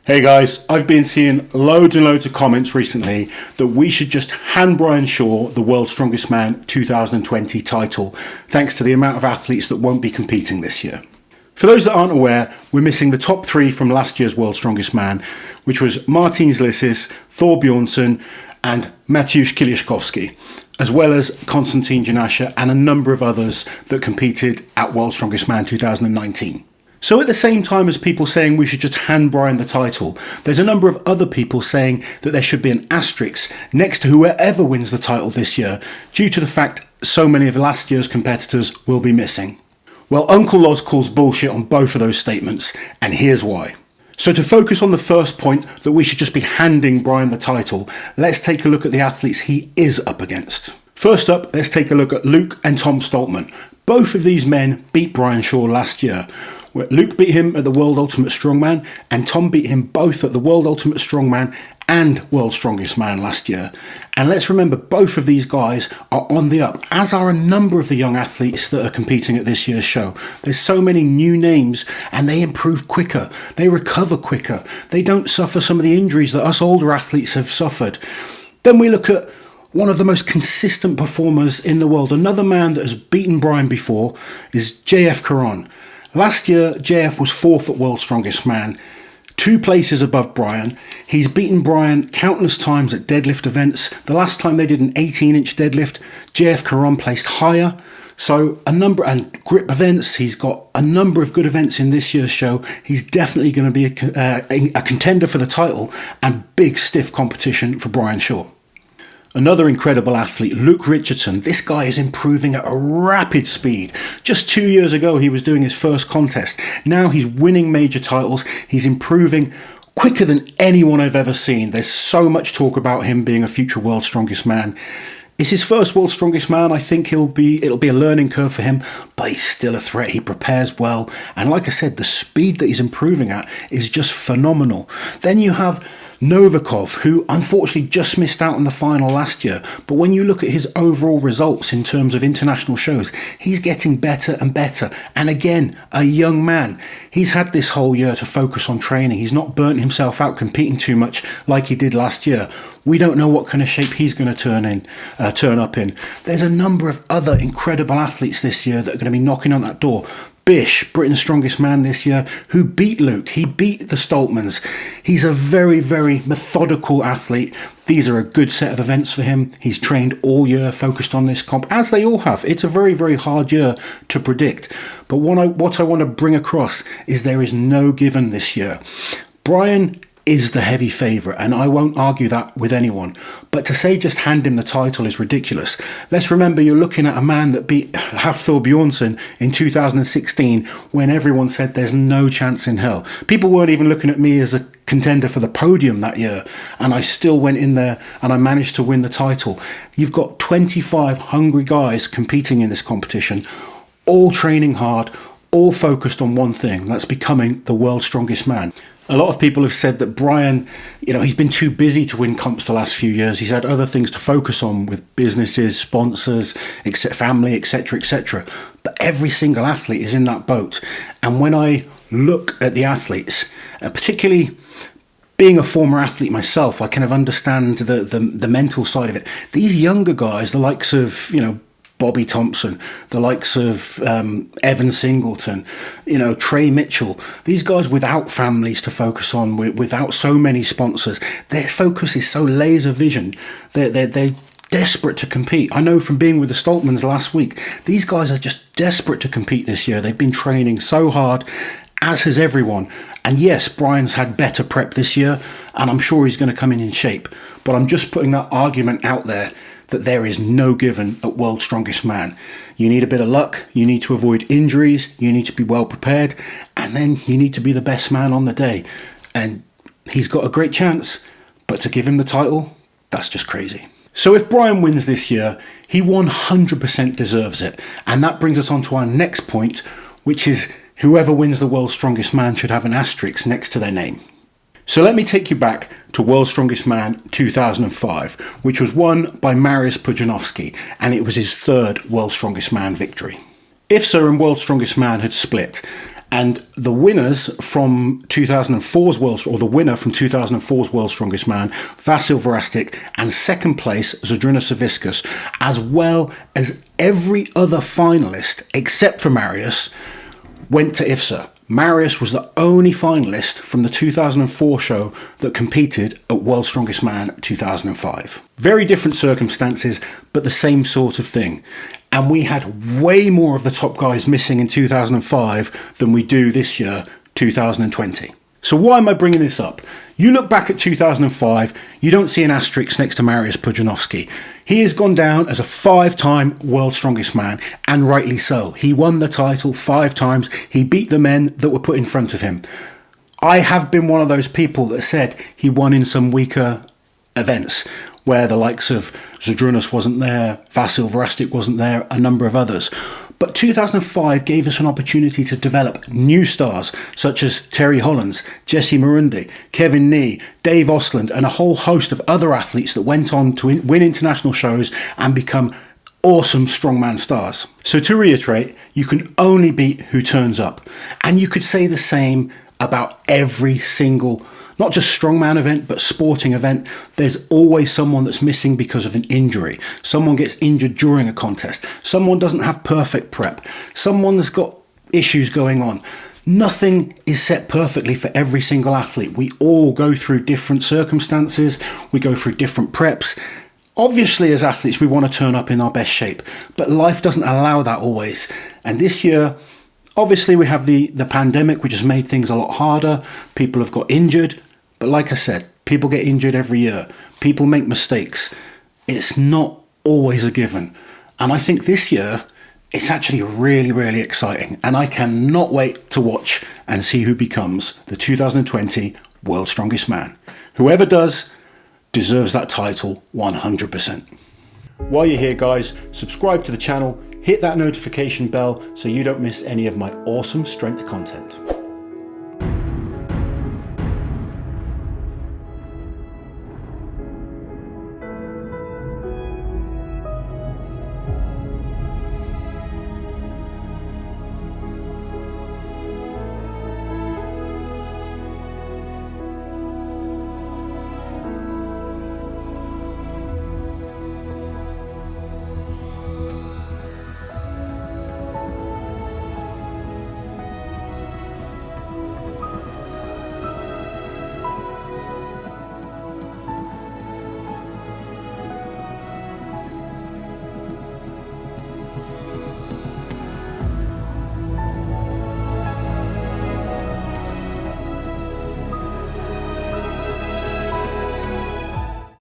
Hey guys, I've been seeing loads and loads of comments recently that we should just hand Brian Shaw the World's Strongest Man 2020 title, thanks to the amount of athletes that won't be competing this year. For those that aren't aware, we're missing the top three from last year's World's Strongest Man, which was Martin Zlissis, Thor Bjornsson and Mateusz Kiliszkowski, as well as Konstantin Janasha and a number of others that competed at World's Strongest Man 2019. So at the same time as people saying we should just hand Brian the title, there's a number of other people saying that there should be an asterisk next to whoever wins the title this year, due to the fact so many of last year's competitors will be missing. Well, Uncle Loz calls bullshit on both of those statements, and here's why. So to focus on the first point that we should just be handing Brian the title, let's take a look at the athletes he is up against. First up, let's take a look at Luke and Tom Stoltman. Both of these men beat Brian Shaw last year. Luke beat him at the World Ultimate Strongman, and Tom beat him both at the World Ultimate Strongman and World's Strongest Man last year. And let's remember, both of these guys are on the up, as are a number of the young athletes that are competing at this year's show. There's so many new names, and they improve quicker, they recover quicker, they don't suffer some of the injuries that us older athletes have suffered. Then we look at one of the most consistent performers in the world. Another man that has beaten Brian before is JF Caron. Last year, JF was fourth at World's Strongest Man, 2 places above Brian. He's beaten Brian countless times at deadlift events. The last time they did an 18-inch deadlift, JF Caron placed higher. So and grip events, he's got a number of good events in this year's show. He's definitely going to be a contender for the title, and big stiff competition for Brian Shaw. Another incredible athlete, Luke Richardson. This guy is improving at a rapid speed. Just 2 years ago, he was doing his first contest. Now he's winning major titles. He's improving quicker than anyone I've ever seen. There's so much talk about him being a future World's Strongest Man. It's his first World's Strongest Man. I think it'll be a learning curve for him, but he's still a threat. He prepares well. And like I said, the speed that he's improving at is just phenomenal. Then you have Novikov, who unfortunately just missed out on the final last year, but when you look at his overall results in terms of international shows, he's getting better and better. And again, a young man. He's had this whole year to focus on training. He's not burnt himself out competing too much like he did last year. We don't know what kind of shape he's going to turn up in. There's a number of other incredible athletes this year that are going to be knocking on that door. Bish, Britain's Strongest Man this year, who beat Luke. He beat the Stoltmans. He's a very, very methodical athlete. These are a good set of events for him. He's trained all year, focused on this comp, as they all have. It's a very, very hard year to predict. But what I want to bring across is there is no given this year. Brian is the heavy favourite, and I won't argue that with anyone. But to say just hand him the title is ridiculous. Let's remember, you're looking at a man that beat Thor Bjornsson in 2016 when everyone said there's no chance in hell. People weren't even looking at me as a contender for the podium that year, and I still went in there and I managed to win the title. You've got 25 hungry guys competing in this competition, all training hard, all focused on one thing, that's becoming the World's Strongest Man. A lot of people have said that Brian, he's been too busy to win comps the last few years. He's had other things to focus on with businesses, sponsors, family, etc., etc. But every single athlete is in that boat. And when I look at the athletes, particularly being a former athlete myself, I kind of understand the mental side of it. These younger guys, the likes of, Bobby Thompson, the likes of Evan Singleton, Trey Mitchell, these guys without families to focus on, without so many sponsors, their focus is so laser vision. They're desperate to compete. I know from being with the Stoltmans last week, these guys are just desperate to compete this year. They've been training so hard, as has everyone. And yes, Brian's had better prep this year, and I'm sure he's going to come in shape. But I'm just putting that argument out there that there is no given at World's Strongest Man. You need a bit of luck, you need to avoid injuries, you need to be well prepared, and then you need to be the best man on the day. And he's got a great chance, but to give him the title, that's just crazy. So if Brian wins this year, he 100% deserves it. And that brings us on to our next point, which is whoever wins the World's Strongest Man should have an asterisk next to their name. So let me take you back to World's Strongest Man 2005, which was won by Mariusz Pudzianowski, and it was his third World's Strongest Man victory. IFSA and World's Strongest Man had split, And the winners from 2004's the winner from 2004's World's Strongest Man, Vasil Verastik, and second place, Zydrunas Savickas, as well as every other finalist except for Marius, went to IFSA. Marius was the only finalist from the 2004 show that competed at World's Strongest Man 2005. Very different circumstances, but the same sort of thing. And we had way more of the top guys missing in 2005 than we do this year, 2020. So why am I bringing this up? You look back at 2005, you don't see an asterisk next to Marius Pudzianowski. He has gone down as a 5-time World's Strongest Man, and rightly so. He won the title 5 times. He beat the men that were put in front of him. I have been one of those people that said he won in some weaker events, where the likes of Zydrunas wasn't there, Vasil Verastik wasn't there, a number of others. But 2005 gave us an opportunity to develop new stars such as Terry Hollands, Jesse Marundi, Kevin Nee, Dave Osland, and a whole host of other athletes that went on to win international shows and become awesome strongman stars. So to reiterate, you can only beat who turns up. And you could say the same about every single, not just strongman event, but sporting event. There's always someone that's missing because of an injury. Someone gets injured during a contest. Someone doesn't have perfect prep. Someone's got issues going on. Nothing is set perfectly for every single athlete. We all go through different circumstances. We go through different preps. Obviously, as athletes, we want to turn up in our best shape, but life doesn't allow that always. And this year, obviously, we have the pandemic, which has made things a lot harder. People have got injured. But like I said, people get injured every year. People make mistakes. It's not always a given. And I think this year, it's actually really, really exciting. And I cannot wait to watch and see who becomes the 2020 World's Strongest Man. Whoever does deserves that title 100%. While you're here, guys, subscribe to the channel, hit that notification bell so you don't miss any of my awesome strength content.